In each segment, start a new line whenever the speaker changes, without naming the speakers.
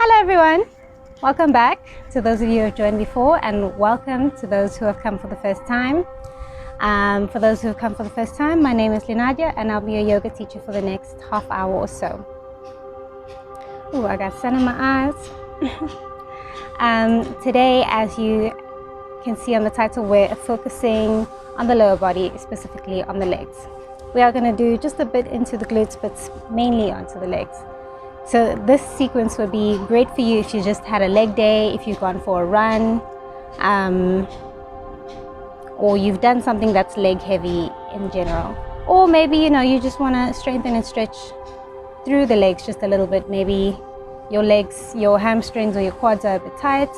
Hello everyone, welcome back to those of you who have joined before, and welcome to those who have come for the first time. For those who have come for the first time, my name is Linadia and I'll be your yoga teacher for the next half hour or so. Ooh, I got sun in my eyes. Today, as you can see on the title, we're focusing on the lower body, specifically on the legs. We are going to do just a bit into the glutes, but mainly onto the legs. So this sequence would be great for you if you just had a leg day, if you've gone for a run, or you've done something that's leg heavy in general. Or maybe, you just want to strengthen and stretch through the legs just a little bit. Maybe your legs, your hamstrings or your quads are a bit tight.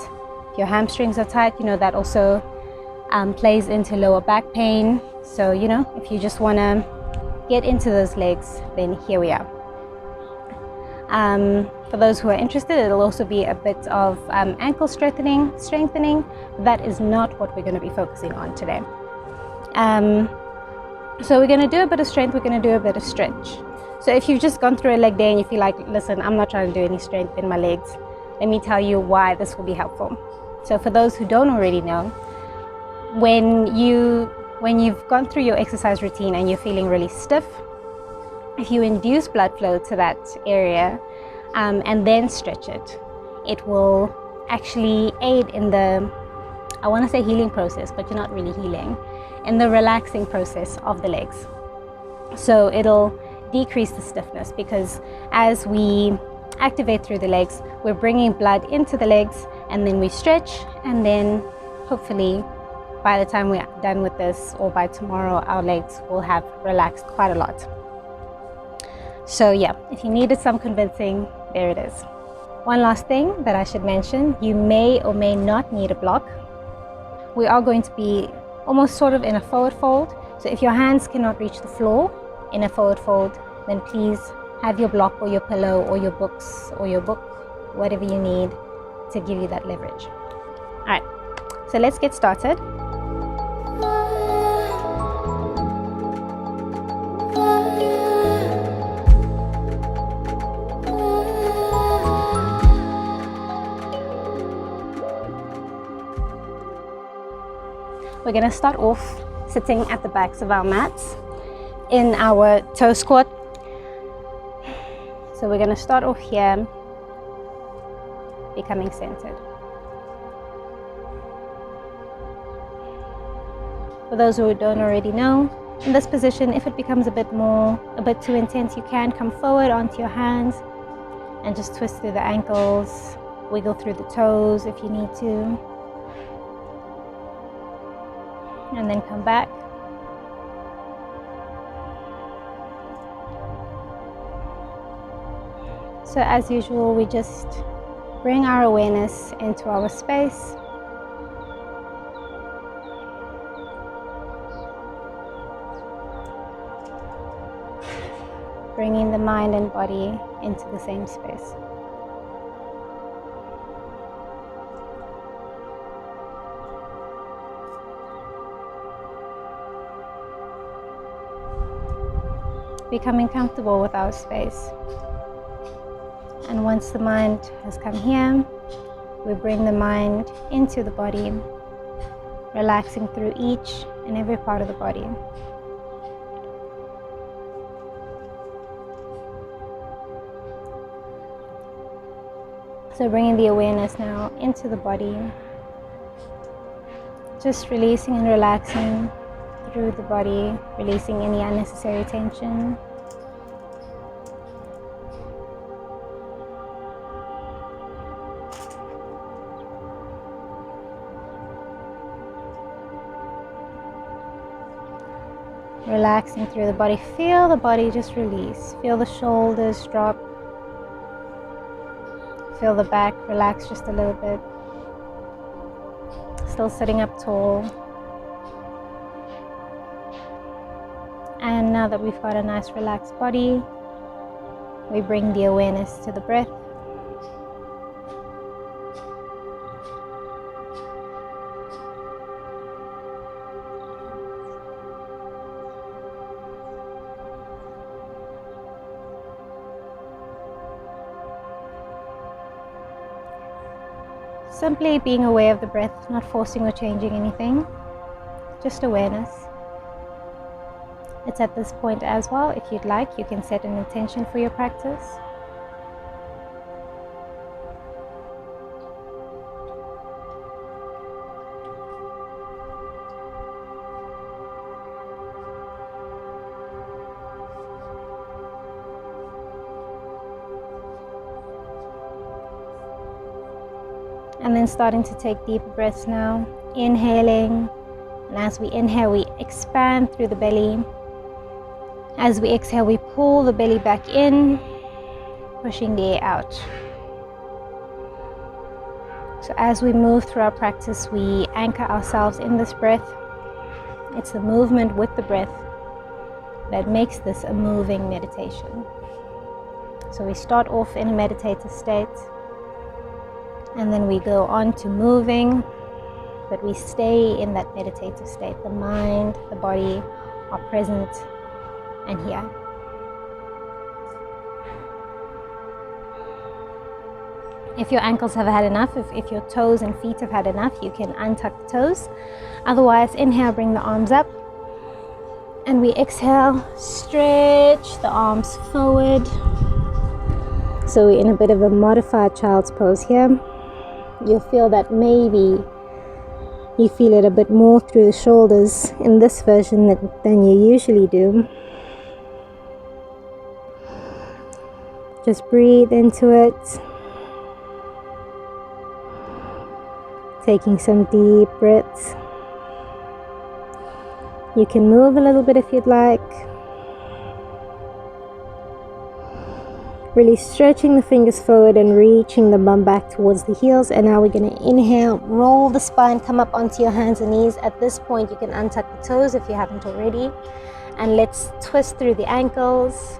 If your hamstrings are tight, that also plays into lower back pain. So, if you just want to get into those legs, then here we are. For those who are interested, it'll also be a bit of ankle strengthening. That is not what we're going to be focusing on today. So we're going to do a bit of strength, we're going to do a bit of stretch. So if you've just gone through a leg day and you feel like, listen, I'm not trying to do any strength in my legs, let me tell you why this will be helpful. So for those who don't already know, when you've gone through your exercise routine and you're feeling really stiff, if you induce blood flow to that area and then stretch it, it will actually aid in the, I want to say healing process, but you're not really healing, in the relaxing process of the legs. So it'll decrease the stiffness, because as we activate through the legs, we're bringing blood into the legs, and then we stretch, and then hopefully by the time we're done with this, or by tomorrow, our legs will have relaxed quite a lot. So yeah, if you needed some convincing, there it is. One last thing that I should mention, you may or may not need a block. We are going to be almost sort of in a forward fold. So if your hands cannot reach the floor in a forward fold, then please have your block or your pillow or your books or your book, whatever you need to give you that leverage. All right, so let's get started. We're going to start off sitting at the backs of our mats in our toe squat. So we're going to start off here, becoming centered. For those who don't already know, in this position, if it becomes a bit too intense, you can come forward onto your hands and just twist through the ankles, wiggle through the toes if you need to. And then come back. So as usual, we just bring our awareness into our space. Bringing the mind and body into the same space. Becoming comfortable with our space. And once the mind has come here, we bring the mind into the body, relaxing through each and every part of the body. So bringing the awareness now into the body, just releasing and relaxing through the body, releasing any unnecessary tension. Relaxing through the body. Feel the body just release. Feel the shoulders drop. Feel the back relax just a little bit. Still sitting up tall. And now that we've got a nice relaxed body, we bring the awareness to the breath. Simply being aware of the breath, not forcing or changing anything, just awareness. It's at this point as well, if you'd like, you can set an intention for your practice. And then starting to take deeper breaths now, inhaling, and as we inhale, we expand through the belly. As we exhale, we pull the belly back in, pushing the air out. So as we move through our practice, we anchor ourselves in this breath. It's the movement with the breath that makes this a moving meditation. So we start off in a meditative state, and then we go on to moving, but we stay in that meditative state. The mind, the body are present and here. If your ankles have had enough, if your toes and feet have had enough, you can untuck the toes. Otherwise, inhale, bring the arms up. And we exhale, stretch the arms forward. So we're in a bit of a modified child's pose here. You'll feel that maybe you feel it a bit more through the shoulders in this version than you usually do. Just breathe into it. Taking some deep breaths. You can move a little bit if you'd like. Really stretching the fingers forward and reaching the bum back towards the heels. And now we're going to inhale, roll the spine, come up onto your hands and knees. At this point, you can untuck the toes if you haven't already. And let's twist through the ankles.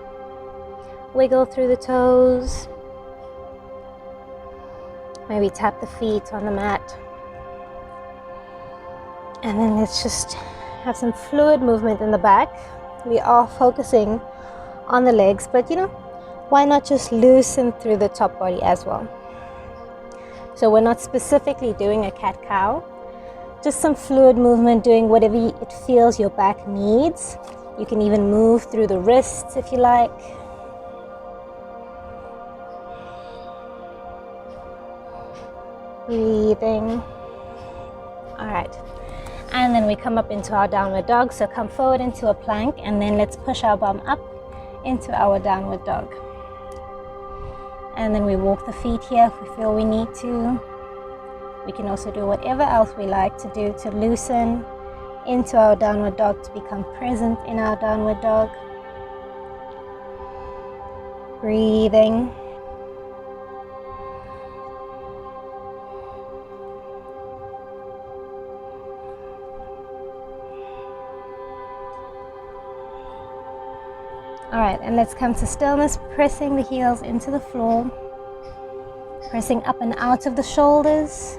Wiggle through the toes. Maybe tap the feet on the mat. And then let's just have some fluid movement in the back. We are focusing on the legs, but why not just loosen through the top body as well? So we're not specifically doing a cat-cow, just some fluid movement, doing whatever it feels your back needs. You can even move through the wrists if you like. Breathing. All right. And then we come up into our downward dog. So come forward into a plank, and then let's push our bum up into our downward dog. And then we walk the feet here if we feel we need to. We can also do whatever else we like to do to loosen into our downward dog, to become present in our downward dog. Breathing. Alright, and let's come to stillness, pressing the heels into the floor, pressing up and out of the shoulders,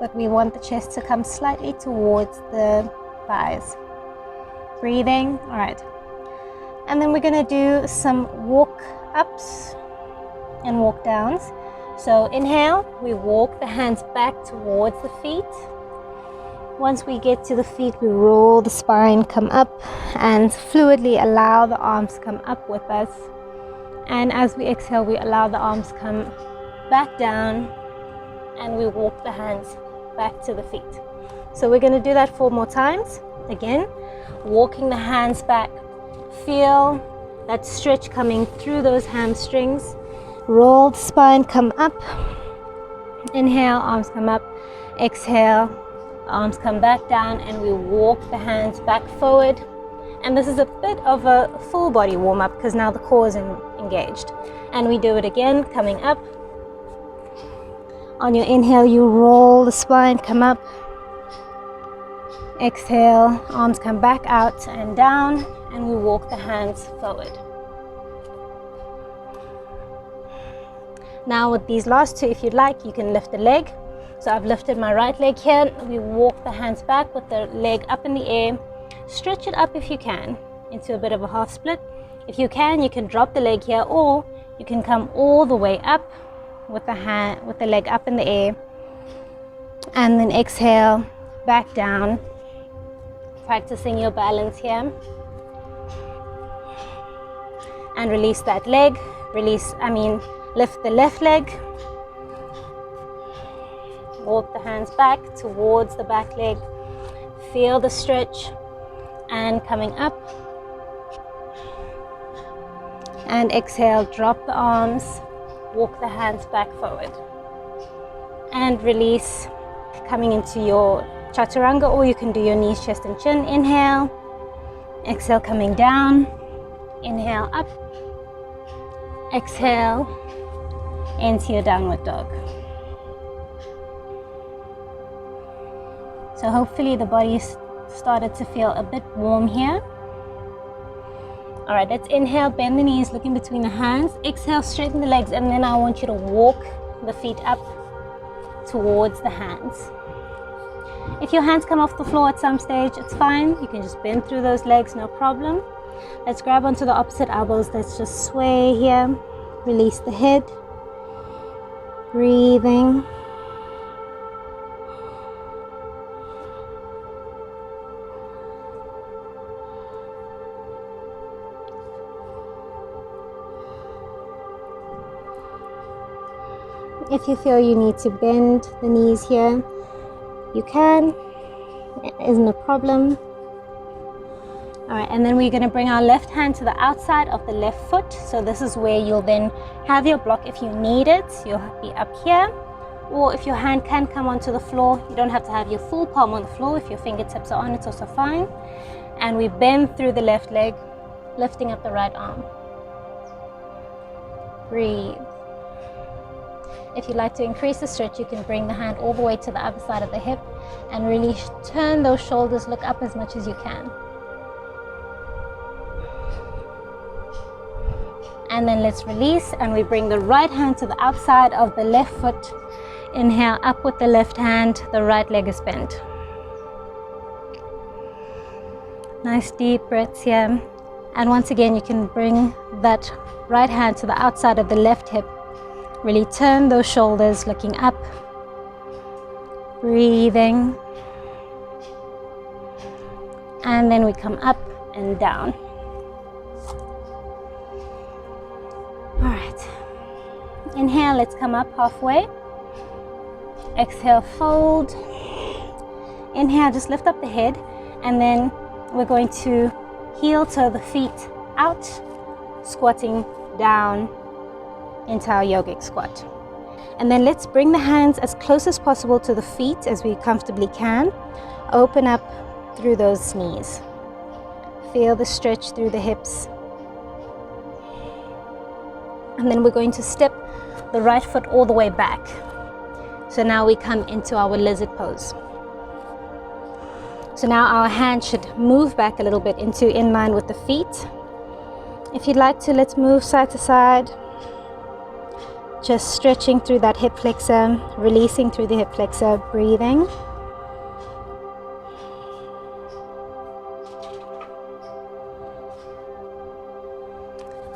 but we want the chest to come slightly towards the thighs. Breathing. Alright, and then we're going to do some walk ups and walk downs. So inhale, we walk the hands back towards the feet. Once we get to the feet, we roll the spine, come up, and fluidly allow the arms come up with us. And as we exhale, we allow the arms come back down, and we walk the hands back to the feet. So we're going to do that 4 more times. Again, walking the hands back. Feel that stretch coming through those hamstrings. Roll the spine, come up. Inhale, arms come up. Exhale, arms come back down, and we walk the hands back forward. And this is a bit of a full body warm up because now the core is engaged. And we do it again, coming up. On your inhale, you roll the spine, come up. Exhale, arms come back out and down, and we walk the hands forward. Now with these last 2, if you'd like, you can lift the leg. So I've lifted my right leg here. We walk the hands back with the leg up in the air. Stretch it up if you can into a bit of a half split. If you can drop the leg here, or you can come all the way up with the leg up in the air. And then exhale, back down, practicing your balance here. And release that leg, lift the left leg. Walk the hands back towards the back leg. Feel the stretch and coming up. And exhale, drop the arms, walk the hands back forward. And release, coming into your chaturanga, or you can do your knees, chest and chin. Inhale, exhale, coming down. Inhale, up. Exhale, into your downward dog. So hopefully the body's started to feel a bit warm here. All right, let's inhale, bend the knees, look in between the hands. Exhale, straighten the legs, and then I want you to walk the feet up towards the hands. If your hands come off the floor at some stage, it's fine. You can just bend through those legs, no problem. Let's grab onto the opposite elbows. Let's just sway here. Release the head. Breathing. If you feel you need to bend the knees here, you can. It isn't a problem. All right, and then we're going to bring our left hand to the outside of the left foot. So this is where you'll then have your block if you need it. You'll be up here. Or if your hand can come onto the floor, you don't have to have your full palm on the floor. If your fingertips are on, it's also fine. And we bend through the left leg, lifting up the right arm. Breathe. If you'd like to increase the stretch, you can bring the hand all the way to the other side of the hip and really turn those shoulders, look up as much as you can. And then let's release, and we bring the right hand to the outside of the left foot. Inhale, up with the left hand, the right leg is bent. Nice deep breaths here. And once again, you can bring that right hand to the outside of the left hip. Really turn those shoulders, looking up. Breathing. And then we come up and down. All right. Inhale, let's come up halfway. Exhale, fold. Inhale, just lift up the head, and then we're going to heel toe the feet out, squatting down into our yogic squat. And then let's bring the hands as close as possible to the feet as we comfortably can. Open up through those knees. Feel the stretch through the hips. And then we're going to step the right foot all the way back. So now we come into our lizard pose. So now our hand should move back a little bit into in line with the feet. If you'd like to, let's move side to side. Just stretching through that hip flexor, releasing through the hip flexor, breathing.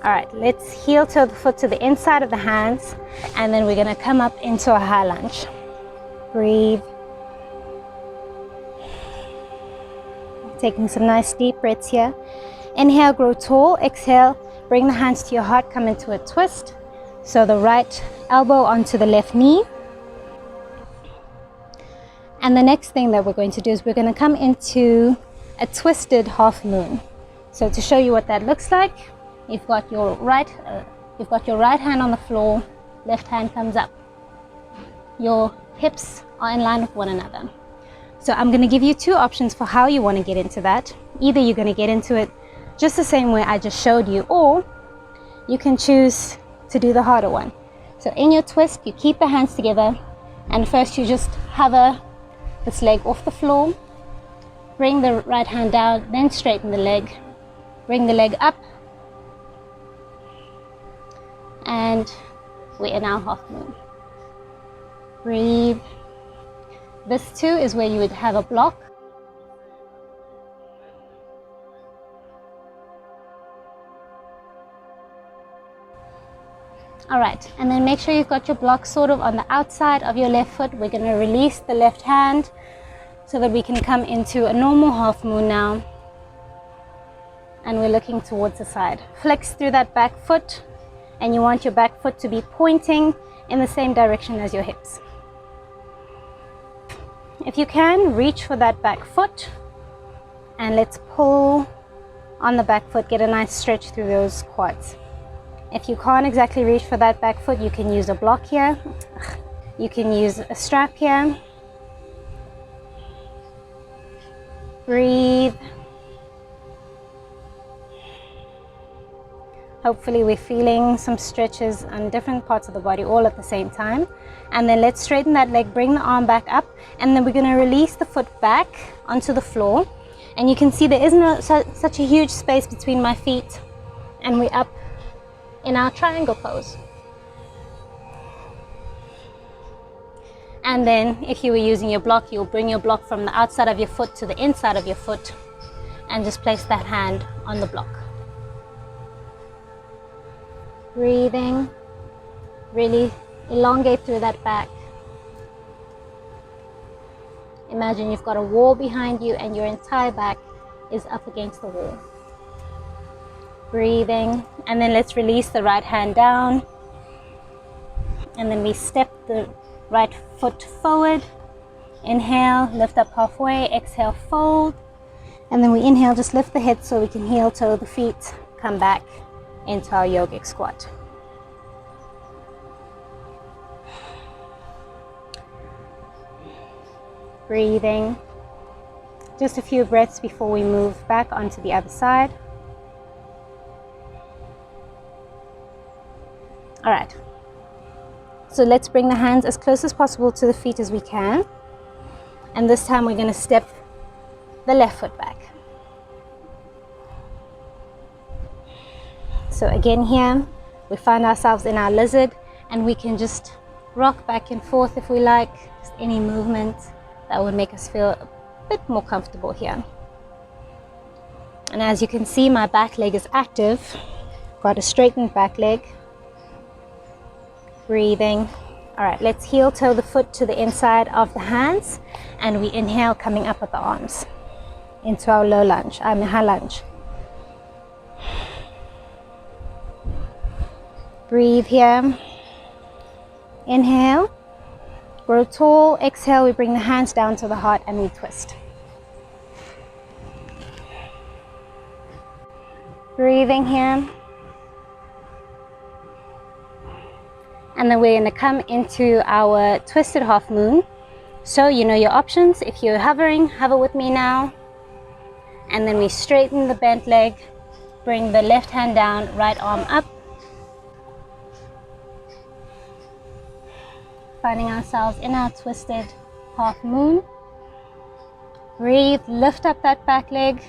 All right, let's heel toe the foot to the inside of the hands, and then we're gonna come up into a high lunge. Breathe. Taking some nice deep breaths here. Inhale, grow tall. Exhale, bring the hands to your heart, come into a twist. So the right elbow onto the left knee. And the next thing that we're going to do is we're going to come into a twisted half moon. So to show you what that looks like, you've got your right hand on the floor, left hand comes up. Your hips are in line with one another. So I'm going to give you two options for how you want to get into that. Either you're going to get into it just the same way I just showed you, or you can choose to do the harder one. So in your twist, you keep the hands together, and first you just hover this leg off the floor, bring the right hand down, then straighten the leg, bring the leg up, and we're in our half moon. Breathe. This too is where you would have a block. All right, and then make sure you've got your block sort of on the outside of your left foot. We're going to release the left hand so that we can come into a normal half moon now. And we're looking towards the side. Flex through that back foot, and you want your back foot to be pointing in the same direction as your hips. If you can, reach for that back foot, and let's pull on the back foot, get a nice stretch through those quads. If you can't exactly reach for that back foot, you can use a block here. You can use a strap here. Breathe. Hopefully we're feeling some stretches on different parts of the body all at the same time. And then let's straighten that leg, bring the arm back up, and then we're going to release the foot back onto the floor. And you can see there isn't such a huge space between my feet, and we're up in our triangle pose. And then if you were using your block, you'll bring your block from the outside of your foot to the inside of your foot and just place that hand on the block. Breathing, really elongate through that back. Imagine you've got a wall behind you and your entire back is up against the wall. Breathing, and then let's release the right hand down, and then we step the right foot forward. Inhale, lift up halfway, exhale, fold, and then we inhale, just lift the head so we can heel toe the feet, come back into our yogic squat. Breathing, just a few breaths before we move back onto the other side. All right, so let's bring the hands as close as possible to the feet as we can, and this time we're going to step the left foot back. So again here, we find ourselves in our lizard, and we can just rock back and forth if we like, just any movement that would make us feel a bit more comfortable here. And as you can see, my back leg is active. Got a straightened back leg. Breathing. All right, let's heel toe the foot to the inside of the hands, and we inhale, coming up with the arms into our low lunge, high lunge. Breathe here. Inhale, grow tall. Exhale, we bring the hands down to the heart and we twist. Breathing here. And then we're going to come into our twisted half moon. So you know your options. If you're hovering, hover with me now. And then we straighten the bent leg, bring the left hand down, right arm up. Finding ourselves in our twisted half moon. Breathe, lift up that back leg.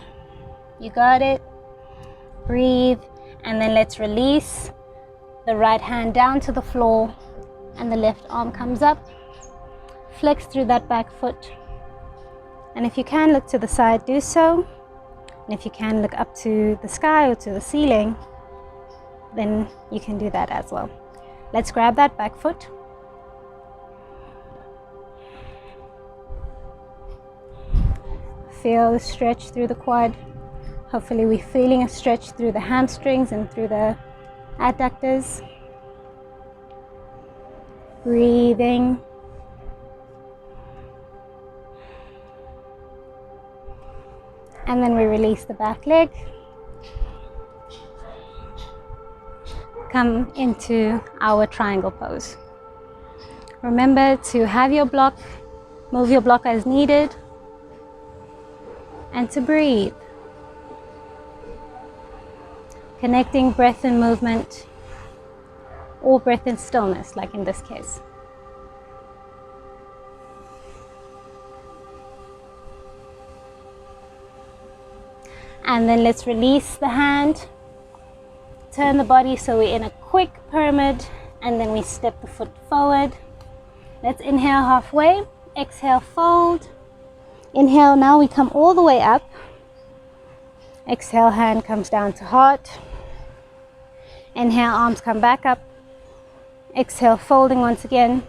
You got it. Breathe, and then let's release the right hand down to the floor, and the left arm comes up. Flex through that back foot, and if you can look to the side, do so. And if you can look up to the sky or to the ceiling, then you can do that as well. Let's grab that back foot. Feel the stretch through the quad. Hopefully we're feeling a stretch through the hamstrings and through the adductors. Breathing. And then we release the back leg. Come into our triangle pose. Remember to have your block, move your block as needed, and to breathe. Connecting breath and movement, or breath and stillness, like in this case. And then let's release the hand, turn the body so we're in a quick pyramid, and then we step the foot forward. Let's inhale halfway, exhale, fold. Inhale, now we come all the way up. Exhale, hand comes down to heart. Inhale, arms come back up. Exhale, folding once again.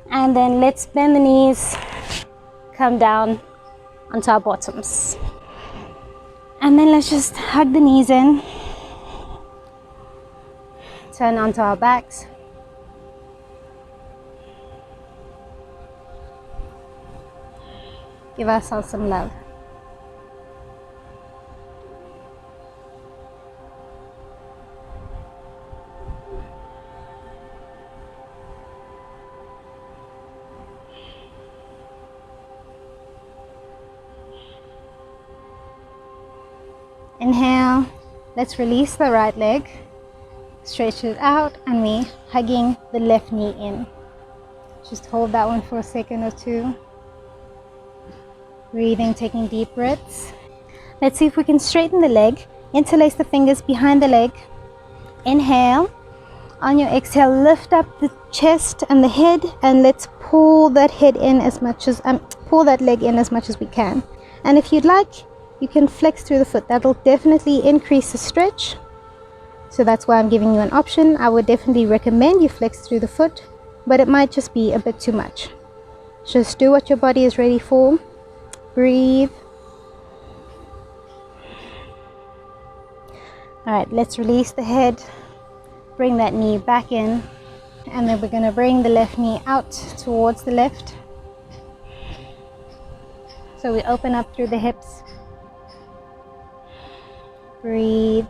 And then let's bend the knees, come down onto our bottoms. And then let's just hug the knees in. Turn onto our backs. Give ourselves some love. Inhale, let's release the right leg, stretch it out, and we hugging the left knee in. Just hold that one for a second or two. Breathing, taking deep breaths. Let's see if we can straighten the leg, interlace the fingers behind the leg. Inhale, on your exhale, lift up the chest and the head, and let's pull that head in as much as, pull that leg in as much as we can. And if you'd like, you can flex through the foot. That'll definitely increase the stretch. So that's why I'm giving you an option. I would definitely recommend you flex through the foot, but it might just be a bit too much. Just do what your body is ready for. Breathe. All right, let's release the head. Bring that knee back in. And then we're going to bring the left knee out towards the left. So we open up through the hips. Breathe.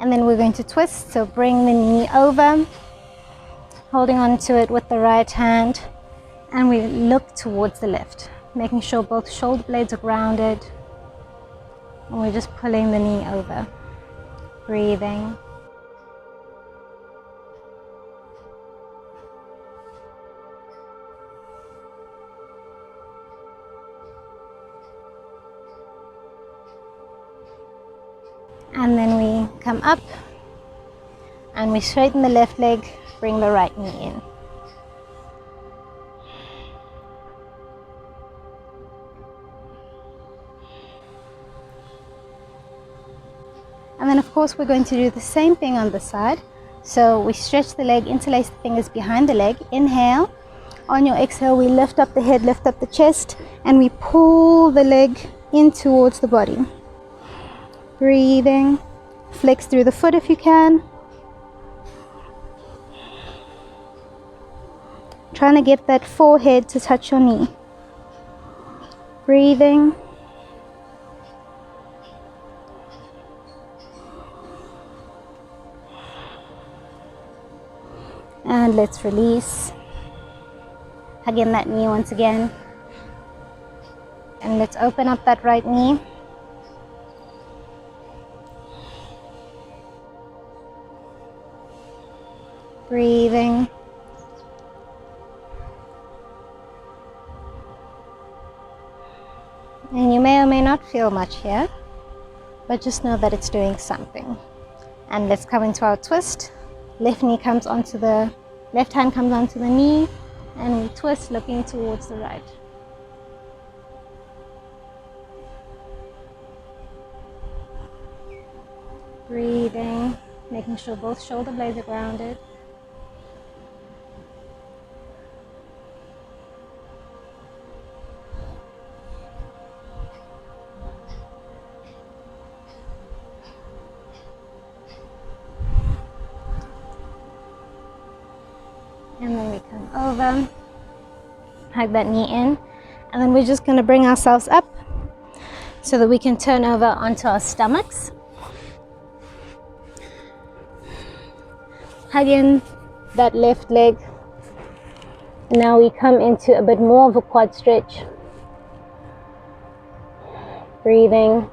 And then we're going to twist, so bring the knee over, holding on to it with the right hand, and we look towards the left, making sure both shoulder blades are grounded, and we're just pulling the knee over, breathing. And then we come up and we straighten the left leg, bring the right knee in. And then of course we're going to do the same thing on the side. So we stretch the leg, interlace the fingers behind the leg. Inhale. On your exhale, we lift up the head, lift up the chest, and we pull the leg in towards the body. Breathing, flex through the foot if you can. Trying to get that forehead to touch your knee. Breathing. And let's release. Hugging that knee once again. And let's open up that right knee. Breathing. And you may or may not feel much here, but just know that it's doing something. And let's come into our twist. Left hand comes onto the knee, and we twist looking towards the right. Breathing, making sure both shoulder blades are grounded. And then we come over, hug that knee in, and then we're just going to bring ourselves up so that we can turn over onto our stomachs. Hug in that left leg. Now we come into a bit more of a quad stretch. Breathing.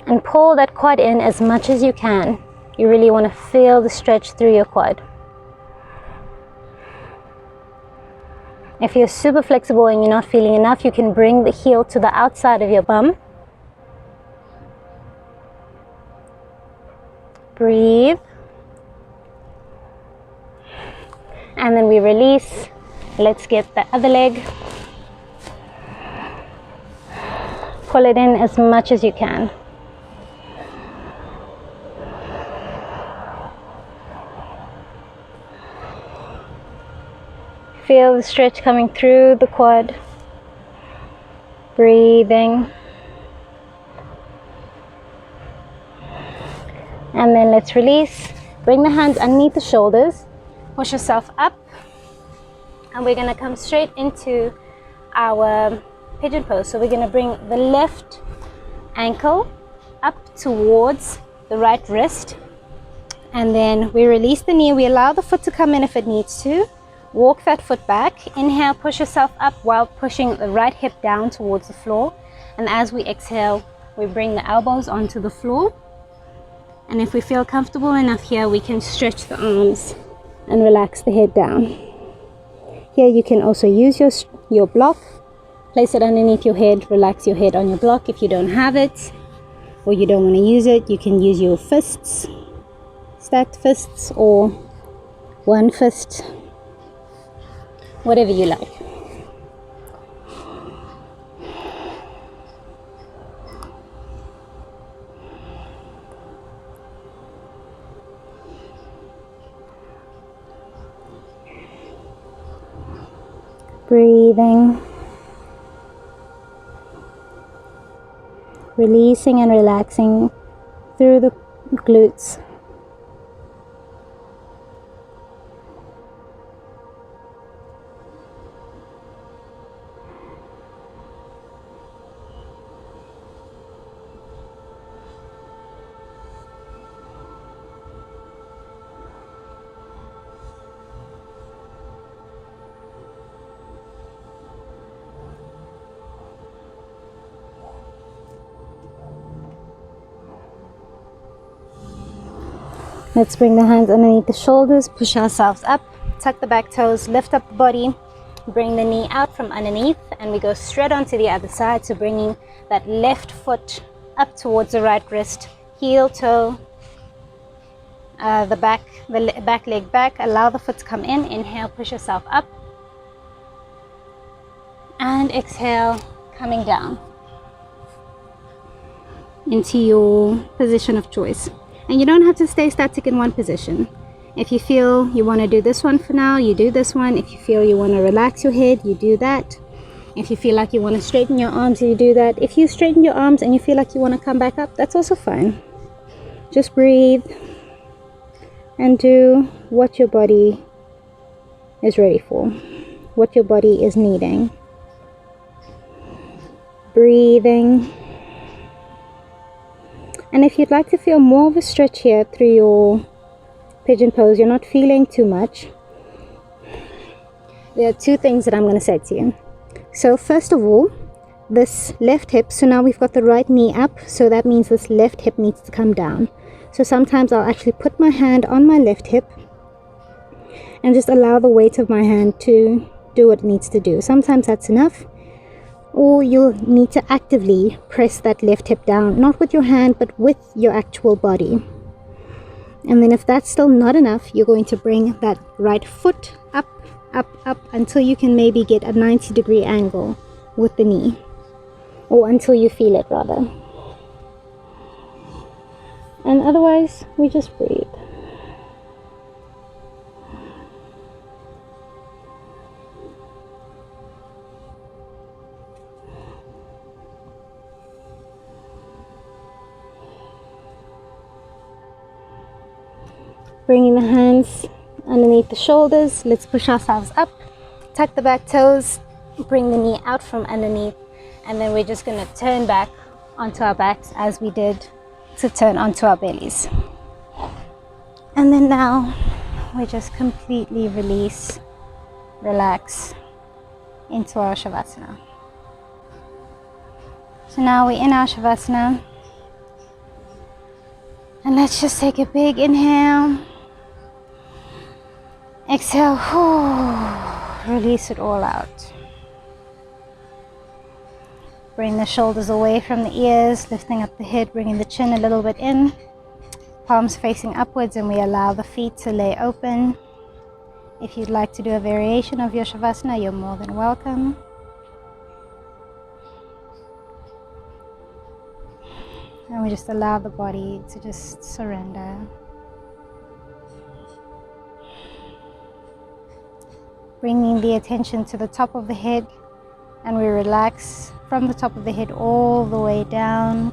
And pull that quad in as much as you can. You really want to feel the stretch through your quad. If you're super flexible and you're not feeling enough, you can bring the heel to the outside of your bum. Breathe. And then we release Let's get the other leg. Pull it in as much as you can. Feel the stretch coming through the quad. Breathing. And then let's release. Bring the hands underneath the shoulders. Push yourself up. And we're going to come straight into our pigeon pose. So we're going to bring the left ankle up towards the right wrist. And then we release the knee. We allow the foot to come in if it needs to. Walk that foot back. Inhale, push yourself up while pushing the right hip down towards the floor. And as we exhale, we bring the elbows onto the floor. And if we feel comfortable enough here, we can stretch the arms and relax the head down. Here you can also use your block. Place it underneath your head. Relax your head on your block. If you don't have it or you don't want to use it, you can use your fists, stacked fists, or one fist. Whatever you like. Breathing. Releasing and relaxing through the glutes. Let's bring the hands underneath the shoulders, push ourselves up, tuck the back toes, lift up the body, bring the knee out from underneath, and we go straight onto the other side. So bringing that left foot up towards the right wrist, heel, toe, the back leg back. Allow the foot to come in. Inhale, push yourself up, and exhale, coming down into your position of choice. And you don't have to stay static in one position. If you feel you want to do this one for now, you do this one. If you feel you want to relax your head, you do that. If you feel like you want to straighten your arms, you do that. If you straighten your arms and you feel like you want to come back up, that's also fine. Just breathe and do what your body is ready for, what your body is needing. Breathing. And if you'd like to feel more of a stretch here through your pigeon pose, you're not feeling too much, there are two things that I'm going to say to you. So first of all, this left hip, so now we've got the right knee up, so that means this left hip needs to come down. So sometimes I'll actually put my hand on my left hip and just allow the weight of my hand to do what it needs to do. Sometimes that's enough. Or you'll need to actively press that left hip down, not with your hand, but with your actual body. And then if that's still not enough, you're going to bring that right foot up, up, up, until you can maybe get a 90-degree angle with the knee. Or until you feel it, rather. And otherwise, we just breathe. Bringing the hands underneath the shoulders. Let's push ourselves up. Tuck the back toes. Bring the knee out from underneath. And then we're just going to turn back onto our backs as we did to turn onto our bellies. And then now we just completely release, relax into our Shavasana. So now we're in our Shavasana. And let's just take a big inhale. Exhale, release it all out. Bring the shoulders away from the ears, lifting up the head, bringing the chin a little bit in. Palms facing upwards, and we allow the feet to lay open. If you'd like to do a variation of your Shavasana, you're more than welcome. And we just allow the body to just surrender. Bringing the attention to the top of the head, and we relax from the top of the head all the way down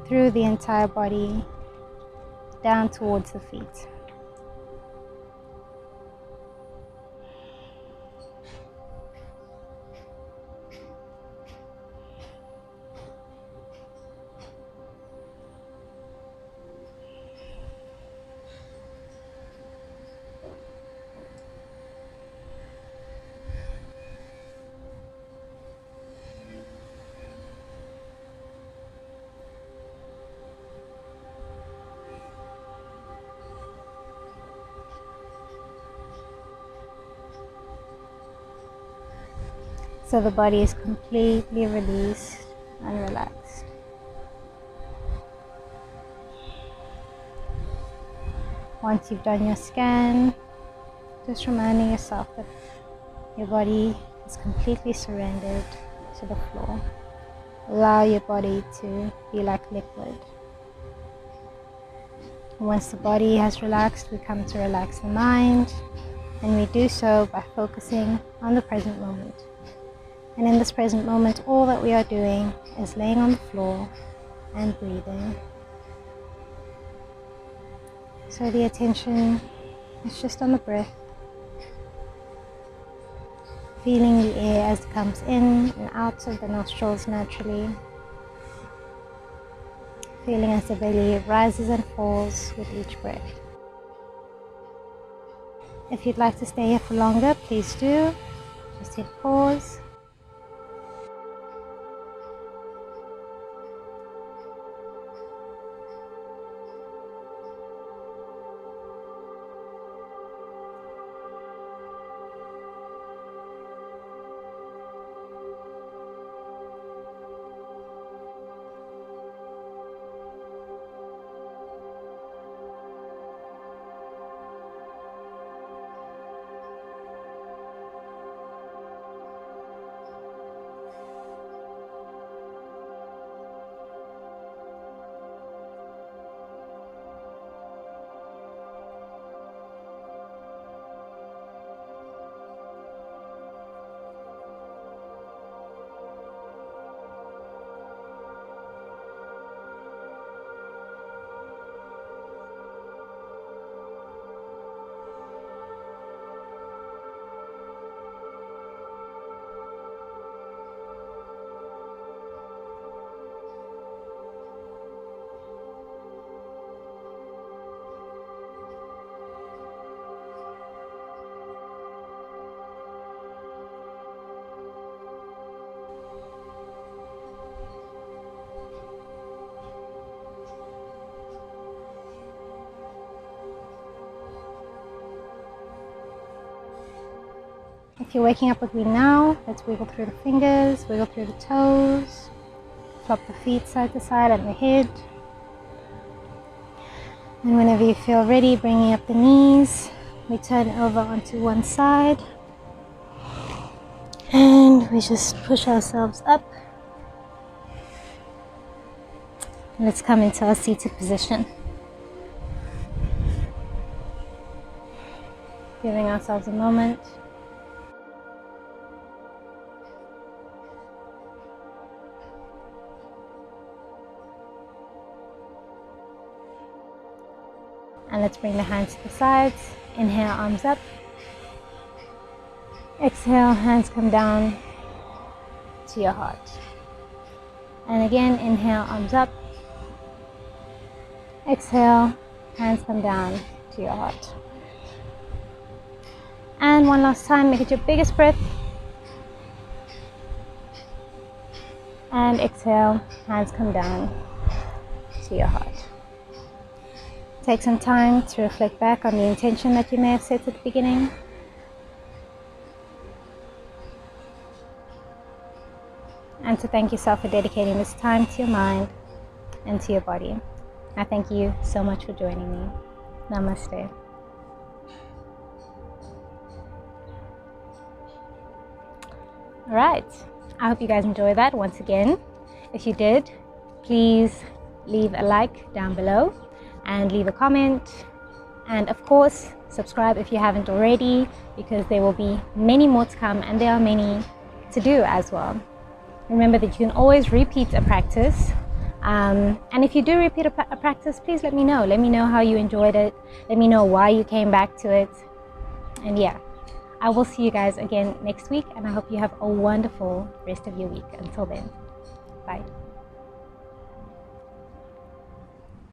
through the entire body, down towards the feet. So the body is completely released and relaxed. Once you've done your scan, just reminding yourself that your body is completely surrendered to the floor. Allow your body to be like liquid. Once the body has relaxed, we come to relax the mind, and we do so by focusing on the present moment. And in this present moment, all that we are doing is laying on the floor and breathing. So the attention is just on the breath, feeling the air as it comes in and out of the nostrils naturally, feeling as the belly rises and falls with each breath. If you'd like to stay here for longer, please do. Just hit pause. If you're waking up with me now, let's wiggle through the fingers, wiggle through the toes, flop the feet side to side and the head. And whenever you feel ready, bringing up the knees, we turn over onto one side. And we just push ourselves up. Let's come into our seated position. Giving ourselves a moment. And let's bring the hands to the sides. Inhale, arms up. Exhale, hands come down to your heart. And again, inhale, arms up. Exhale, hands come down to your heart. And one last time, make it your biggest breath. And exhale, hands come down to your heart. Take some time to reflect back on the intention that you may have set at the beginning. And to thank yourself for dedicating this time to your mind and to your body. I thank you so much for joining me. Namaste. All right, I hope you guys enjoyed that once again. If you did, please leave a like down below and leave a comment. And of course, subscribe if you haven't already, because there will be many more to come and there are many to do as well. Remember that you can always repeat a practice. And if you do repeat a practice, please let me know. Let me know how you enjoyed it. Let me know why you came back to it. And yeah, I will see you guys again next week, and I hope you have a wonderful rest of your week. Until then, bye.